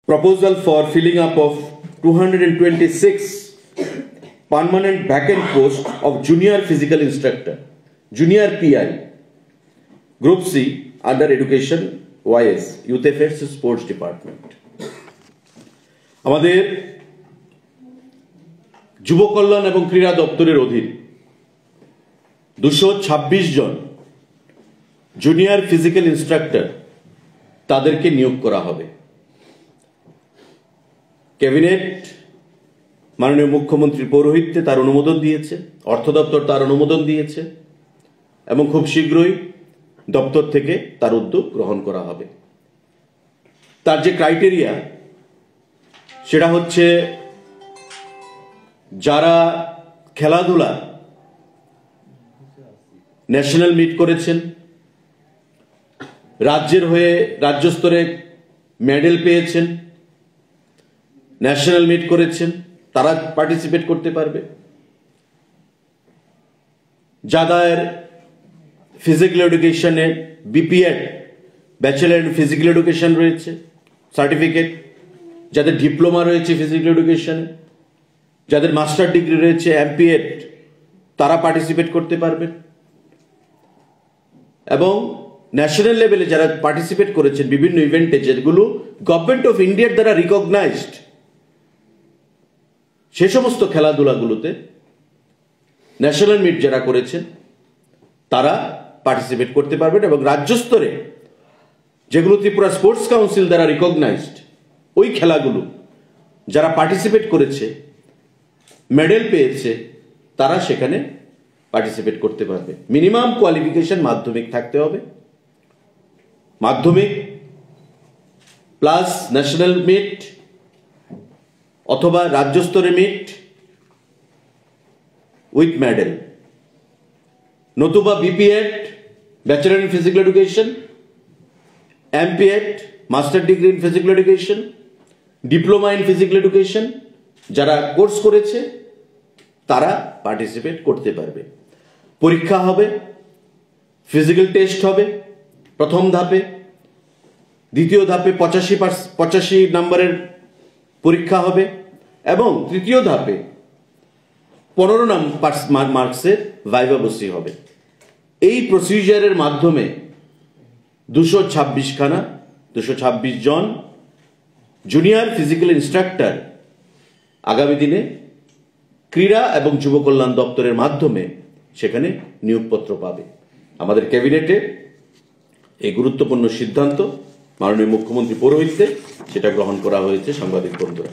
proposal for filling up of 226 permanent vacant posts of junior physical instructor, junior PI, Group C under Education YS, Youth Affairs Sports Department. আমাদের যুব কল্যাণ এবং ক্রীড়া দপ্তরের অধীন 226 জন junior physical instructor তাদেরকে নিয়োগ করা হবে। ক্যাবিনেট মাননীয় মুখ্যমন্ত্রীর পৌরোহিত্যে তার অনুমোদন দিয়েছে, অর্থ দপ্তর তার অনুমোদন দিয়েছে এবং খুব শীঘ্রই দপ্তর থেকে তার উদ্যোগ গ্রহণ করা হবে। তার যে ক্রাইটেরিয়া সেটা হচ্ছে যারা খেলাধুলা ন্যাশনাল মিট করেছেন, রাজ্যের হয়ে রাজ্য স্তরে মেডেল পেয়েছেন, ন্যাশনাল মিট করেছেন, তারা পার্টিসিপেট করতে পারবে। যাদের ফিজিক্যাল এডুকেশনে BPEd bachelor in physical education রয়েছে সার্টিফিকেট, যাদের ডিপ্লোমা রয়েছে ফিজিক্যাল এডুকেশনে, যাদের মাস্টার ডিগ্রি রয়েছে এমপিএড, তারা পার্টিসিপেট করতে পারবেন। এবং ন্যাশনাল লেভেলে যারা পার্টিসিপেট করেছেন বিভিন্ন ইভেন্টে, যেগুলো গভর্নমেন্ট অফ ইন্ডিয়ার দ্বারা রিকগনাইজড, সে সমস্ত খেলাধুলাগুলোতে ন্যাশনাল মিট যারা করেছেন তারা পার্টিসিপেট করতে পারবেন। এবং রাজ্য স্তরে যেগুলো ত্রিপুরা স্পোর্টস কাউন্সিল দ্বারা রিকগনাইজড, ওই খেলাগুলো যারা পার্টিসিপেট করেছে, মেডেল পেয়েছে, তারা সেখানে পার্টিসিপেট করতে পারবে। মিনিমাম কোয়ালিফিকেশন মাধ্যমিক থাকতে হবে, মাধ্যমিক প্লাস ন্যাশনাল মিট অথবা রাজ্য স্তরে মিট উইথ মেডেল, নতুবা BPEd bachelor in physical education, MPEd master degree in physical education, diploma in physical education যারা কোর্স করেছে তারা পার্টিসিপেট করতে পারবে। পরীক্ষা হবে, ফিজিক্যাল টেস্ট হবে প্রথম ধাপে, দ্বিতীয় ধাপে 85 নম্বরের পরীক্ষা হবে এবং তৃতীয় ধাপে 15 মার্কসের ভাইভা বসি হবে। এই প্রসিজারের মাধ্যমে 226 জন জুনিয়র ফিজিক্যাল ইনস্ট্রাক্টর আগামী দিনে ক্রীড়া এবং যুব কল্যাণ দপ্তরের মাধ্যমে সেখানে নিয়োগপত্র পাবে। আমাদের ক্যাবিনেটে এই গুরুত্বপূর্ণ সিদ্ধান্ত মাননীয় মুখ্যমন্ত্রী পৌরোহিত্যে সেটা গ্রহণ করা হয়েছে। সাংবাদিক বন্ধুরা,